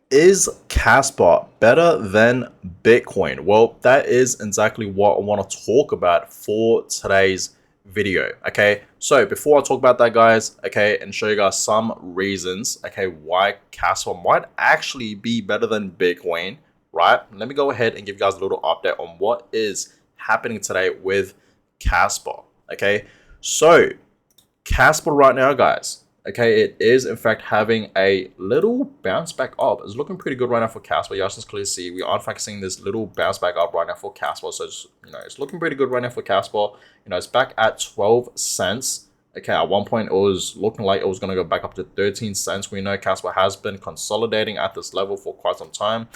Is Kaspa better than Bitcoin? Well, that is exactly what I want to talk about for today's video. Okay, so before I talk about that, guys, okay, and show you guys some reasons, okay, why Kaspa might actually be better than Bitcoin, right? Let me go ahead and give you guys a little update on what is happening today with Kaspa. Okay, so Casper right now, guys. Okay, it is in fact having a little bounce back up. It's looking pretty good right now for Casper. You guys can clearly see we are in fact seeing this little bounce back up right now for Casper. So it's, it's looking pretty good right now for Casper. It's back at 12 cents. Okay, at one point it was looking like it was going to go back up to 13 cents. We know Casper has been consolidating at this level for quite some time.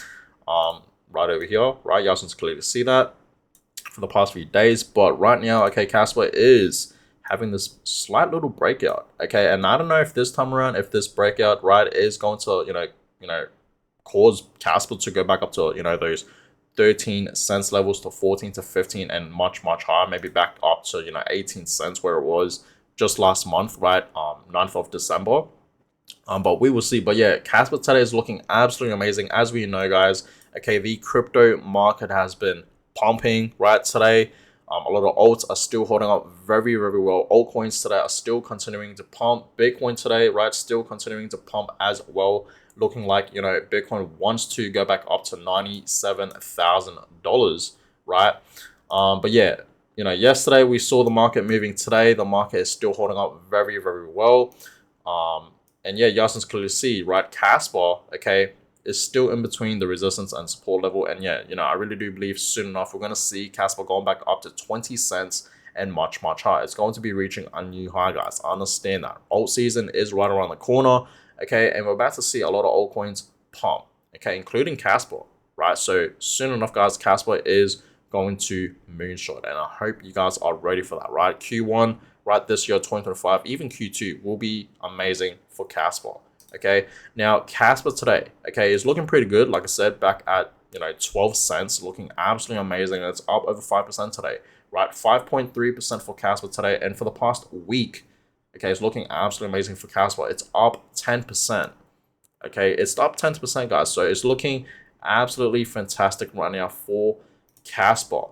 Right over here, right? You guys can clearly see that for the past few days. But right now, okay, Casper is having this slight little breakout. Okay, and I don't know if this time around, if this breakout right is going to cause Casper to go back up to those 13 cents levels to 14 to 15 and much higher, maybe back up to 18 cents where it was just last month, right? 9th of December. But we will see. But yeah, Casper today is looking absolutely amazing. As we know, guys, okay, the crypto market has been pumping right today. A lot of alts are still holding up very well. Altcoins today are still continuing to pump. Bitcoin today, right, still continuing to pump as well. Looking like Bitcoin wants to go back up to $97,000, right? But yeah, yesterday we saw the market moving. Today the market is still holding up very well. And yeah, you guys can clearly see, right, Casper, okay, is still in between the resistance and support level. And yeah, I really do believe soon enough we're going to see Casper going back up to 20 cents and much higher. It's going to be reaching a new high, guys. I understand that. Alt season is right around the corner, okay, and we're about to see a lot of altcoins pump, okay, including Casper, right? So soon enough, guys, Casper is going to moonshot, and I hope you guys are ready for that, right? Q1, right, this year, 2025, even Q2 will be amazing for Casper. Okay, now Casper today, okay, is looking pretty good. Like I said, back at 12 cents, looking absolutely amazing. It's up over 5% today, right? 5.3% for Casper today, and for the past week, okay, it's looking absolutely amazing for Casper. It's up 10%. Okay, it's up 10%, guys. So it's looking absolutely fantastic right now for Casper.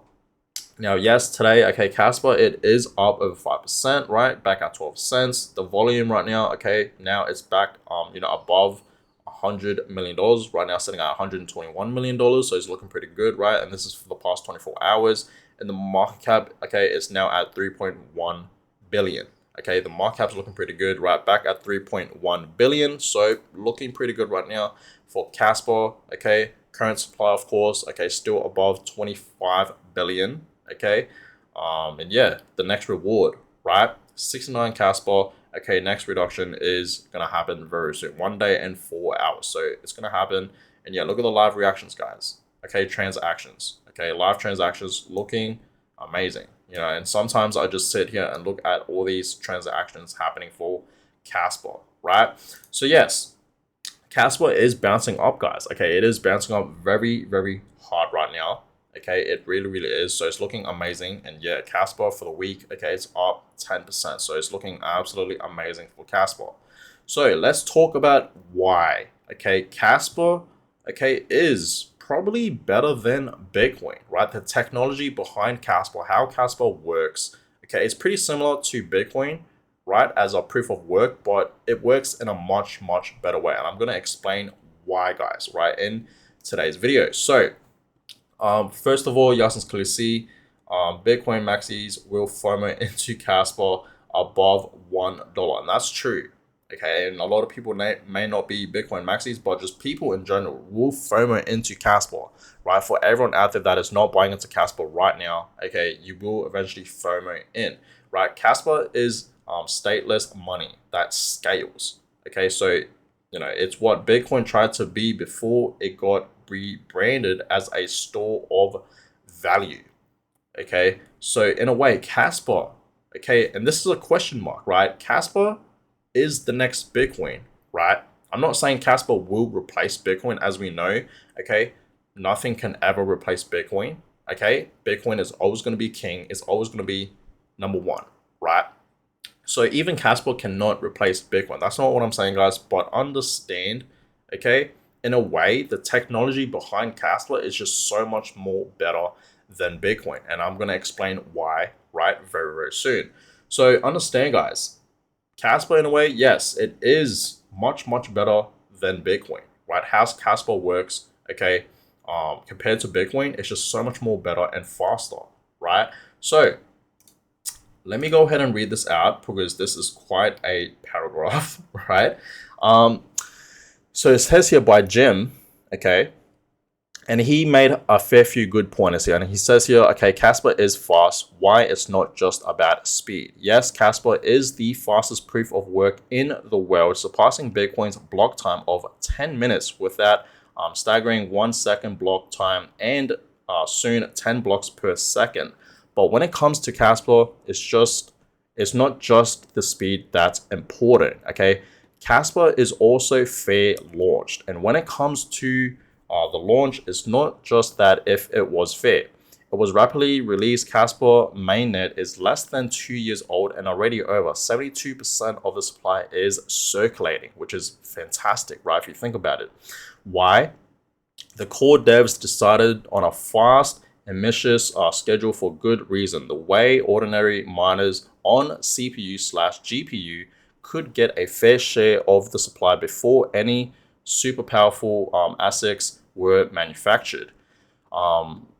Now, yes, today, okay, Casper, it is up over 5%, right? Back at 12 cents. The volume right now, okay, now it's back, above $100 million. Right now, sitting at $121 million. So it's looking pretty good, right? And this is for the past 24 hours. And the market cap, okay, is now at 3.1 billion. Okay, the market cap is looking pretty good, right? Back at 3.1 billion. So looking pretty good right now for Casper, okay? Current supply, of course, okay, still above 25 billion. Okay, and yeah, the next reward, right? 69 Casper. Okay, next reduction is gonna happen very soon, 1 day and 4 hours. So it's gonna happen, and yeah, look at the live reactions, guys. Okay, transactions. Okay, live transactions looking amazing. And sometimes I just sit here and look at all these transactions happening for Casper, right? So yes, Casper is bouncing up, guys. Okay, it is bouncing up very hard right now. Okay, it really is. So it's looking amazing. And yeah, Casper for the week, okay, it's up 10%. So it's looking absolutely amazing for Casper. So let's talk about why. Okay, Casper, okay, is probably better than Bitcoin, right? The technology behind Casper, how Casper works, okay, it's pretty similar to Bitcoin, right, as a proof of work, but it works in a much better way. And I'm going to explain why, guys, right, in today's video. So first of all, you guys can clearly see Bitcoin maxis will FOMO into Casper above $1. And that's true. Okay, and a lot of people may not be Bitcoin maxis, but just people in general will FOMO into Casper, right? For everyone out there that is not buying into Casper right now, okay, you will eventually FOMO in, right? Casper is stateless money that scales. Okay, so it's what Bitcoin tried to be before it got rebranded as a store of value. Okay, so in a way, Casper, okay, and this is a question mark, right? Casper is the next Bitcoin, right? I'm not saying Casper will replace Bitcoin, as we know, okay? Nothing can ever replace Bitcoin, okay? Bitcoin is always going to be king, it's always going to be number one, right? So even Casper cannot replace Bitcoin. That's not what I'm saying, guys, but understand, okay, in a way, the technology behind Kaspa is just so much more better than Bitcoin. And I'm going to explain why, right, very, very soon. So understand, guys, Kaspa in a way, yes, it is much, much better than Bitcoin, right? How Kaspa works, okay, compared to Bitcoin, it's just so much more better and faster, right? So let me go ahead and read this out because this is quite a paragraph, right? So it says here by Jim, okay, and he made a fair few good pointers here. And he says here, okay, Kaspa is fast. Why? It's not just about speed. Yes, Kaspa is the fastest proof of work in the world, surpassing Bitcoin's block time of 10 minutes with that staggering 1 second block time and soon 10 blocks per second. But when it comes to Kaspa, it's not just the speed that's important, okay? Kaspa is also fair launched. And when it comes to the launch, it's not just that if it was fair. It was rapidly released. Kaspa mainnet is less than 2 years old and already over 72% of the supply is circulating, which is fantastic, right? If you think about it. Why? The core devs decided on a fast, ambitious schedule for good reason. The way ordinary miners on CPU/GPU could get a fair share of the supply before any super powerful ASICs were manufactured.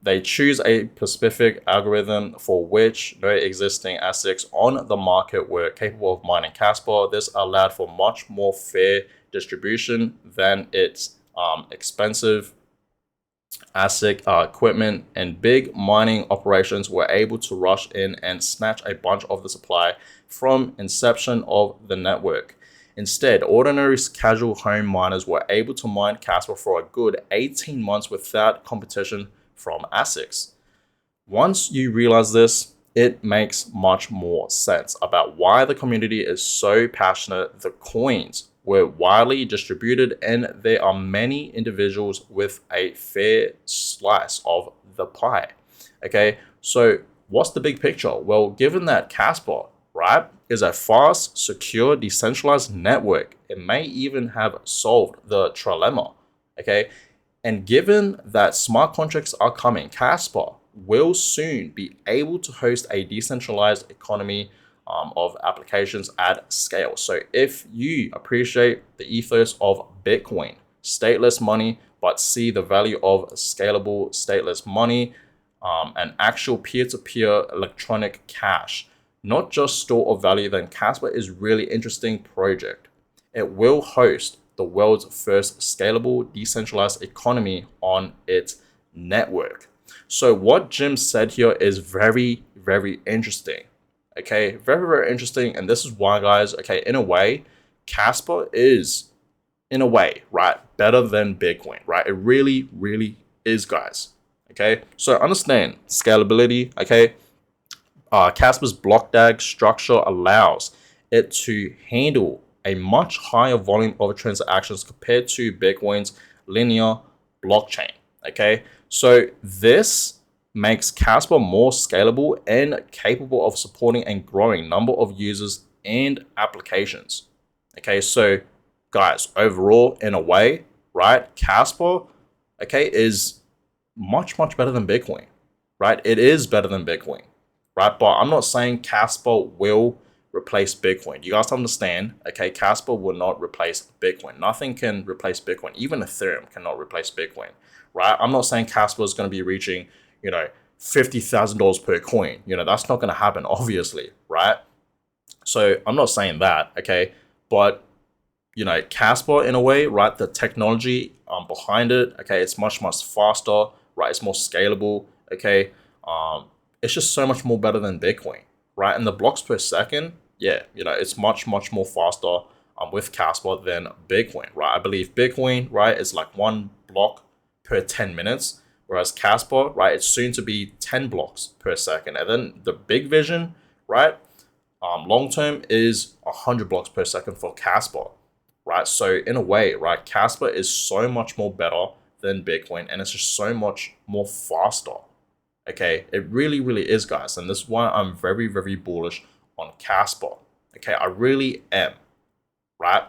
They choose a specific algorithm for which no existing ASICs on the market were capable of mining Kaspa. This allowed for much more fair distribution than its expensive ASIC equipment, and big mining operations were able to rush in and snatch a bunch of the supply from inception of the network. Instead, ordinary casual home miners were able to mine Kaspa for a good 18 months without competition from ASICs. Once you realize this, it makes much more sense about why the community is so passionate. The coins were widely distributed and there are many individuals with a fair slice of the pie. Okay, so what's the big picture? Well, given that Kaspa, right, is a fast, secure, decentralized network, it may even have solved the trilemma. Okay, and given that smart contracts are coming, Kaspa will soon be able to host a decentralized economy of applications at scale. So if you appreciate the ethos of Bitcoin, stateless money, but see the value of scalable stateless money, and actual peer-to-peer electronic cash, not just store of value, then Kaspa is really interesting project. It will host the world's first scalable decentralized economy on its network. So what Jim said here is very, very interesting. Okay, very, very interesting. And this is why, guys, okay, in a way, Kaspa is, in a way, right, better than Bitcoin, right? It really, really is, guys. Okay, so understand scalability, okay? Kaspa's block DAG structure allows it to handle a much higher volume of transactions compared to Bitcoin's linear blockchain. Okay, so this makes Kaspa more scalable and capable of supporting a growing number of users and applications. Okay, so guys, overall, in a way, right, Kaspa, okay, is much, much better than Bitcoin, right? It is better than Bitcoin, right? But I'm not saying Kaspa will replace Bitcoin. You guys understand, okay? Kaspa will not replace Bitcoin. Nothing can replace Bitcoin. Even Ethereum cannot replace Bitcoin, right? I'm not saying Kaspa is going to be reaching, $50,000 per coin. That's not going to happen, obviously, right? So I'm not saying that, okay? But, Kaspa in a way, right? The technology behind it, okay? It's much, much faster, right? It's more scalable, okay? It's just so much more better than Bitcoin, right? And the blocks per second, yeah, it's much, much more faster with Kaspa than Bitcoin, right? I believe Bitcoin, right, is like 1 block per 10 minutes, whereas Kaspa, right, it's soon to be 10 blocks per second. And then the big vision, right, long term is 100 blocks per second for Kaspa, right? So in a way, right, Kaspa is so much more better than Bitcoin, and it's just so much more faster. Okay, it really, really is, guys. And this is why I'm very, very bullish on Kaspa. Okay, I really am, right?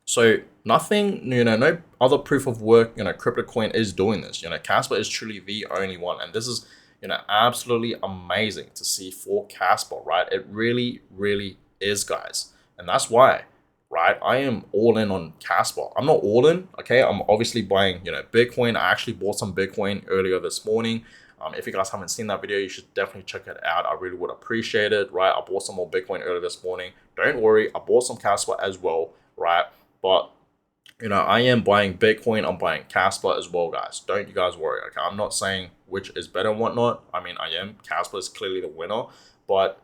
So nothing, no other proof of work, crypto coin is doing this. Kaspa is truly the only one. And this is, absolutely amazing to see for Kaspa, right? It really, really is, guys. And that's why, right, I am all in on Kaspa. I'm not all in, okay? I'm obviously buying, Bitcoin. I actually bought some Bitcoin earlier this morning. If you guys haven't seen that video, you should definitely check it out. I really would appreciate it, right? I bought some more Bitcoin earlier this morning. Don't worry, I bought some Kaspa as well, right? But I am buying Bitcoin. I'm buying Kaspa as well, guys. Don't you guys worry. Okay, I'm not saying which is better and whatnot. I mean, I am. Kaspa is clearly the winner, but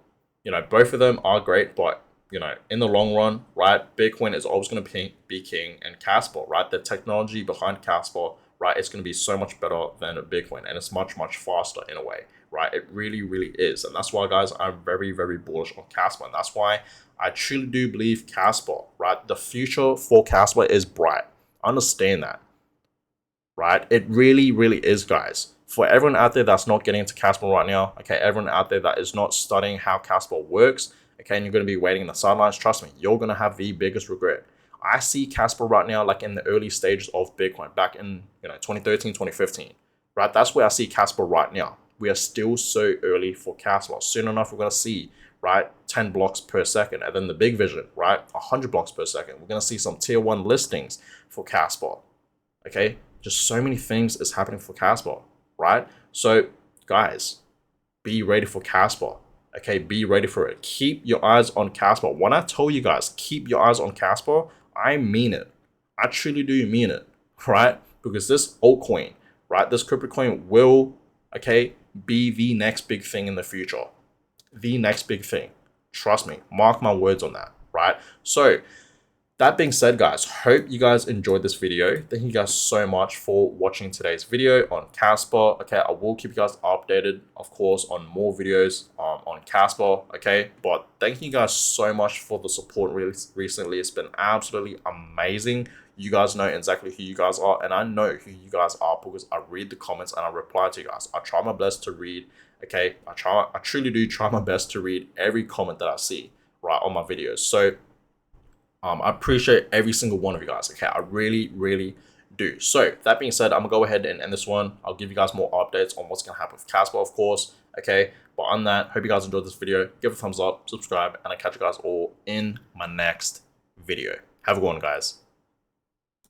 both of them are great. But in the long run, right, Bitcoin is always going to be king, and Kaspa, right, the technology behind Kaspa, right, it's going to be so much better than Bitcoin, and it's much, much faster in a way, right? It really, really is, and that's why, guys, I'm very, very bullish on Kaspa, and that's why I truly do believe Kaspa, right? The future for Kaspa is bright. Understand that, right? It really, really is, guys. For everyone out there that's not getting into Kaspa right now, okay, everyone out there that is not studying how Kaspa works, okay, and you're going to be waiting in the sidelines, trust me, you're going to have the biggest regret. I see Kaspa right now like in the early stages of Bitcoin back in 2013, 2015, right? That's where I see Kaspa right now. We are still so early for Kaspa. Soon enough, we're going to see, right, 10 blocks per second, and then the big vision, right, 100 blocks per second. We're going to see some tier 1 listings for Kaspa, okay? Just so many things is happening for Kaspa, right? So, guys, be ready for Kaspa. Okay, be ready for it. Keep your eyes on Kaspa. When I tell you guys, keep your eyes on Kaspa, I mean it. I truly do mean it, right? Because this altcoin, right, this crypto coin will, okay, be the next big thing in the future. The next big thing. Trust me. Mark my words on that, right? So, that being said, guys, hope you guys enjoyed this video. Thank you guys so much for watching today's video on Kaspa. Okay, I will keep you guys updated, of course, on more videos on Kaspa. Okay, but thank you guys so much for the support recently. It's been absolutely amazing. You guys know exactly who you guys are, and I know who you guys are because I read the comments and I reply to you guys. I try my best to read. Okay, I truly do try my best to read every comment that I see, right, on my videos. So I appreciate every single one of you guys. Okay, I really, really do. So that being said, I'm gonna go ahead and end this one. I'll give you guys more updates on what's gonna happen with Kaspa, of course. Okay, but on that, hope you guys enjoyed this video. Give it a thumbs up, subscribe, and I'll catch you guys all in my next video. Have a good one, guys.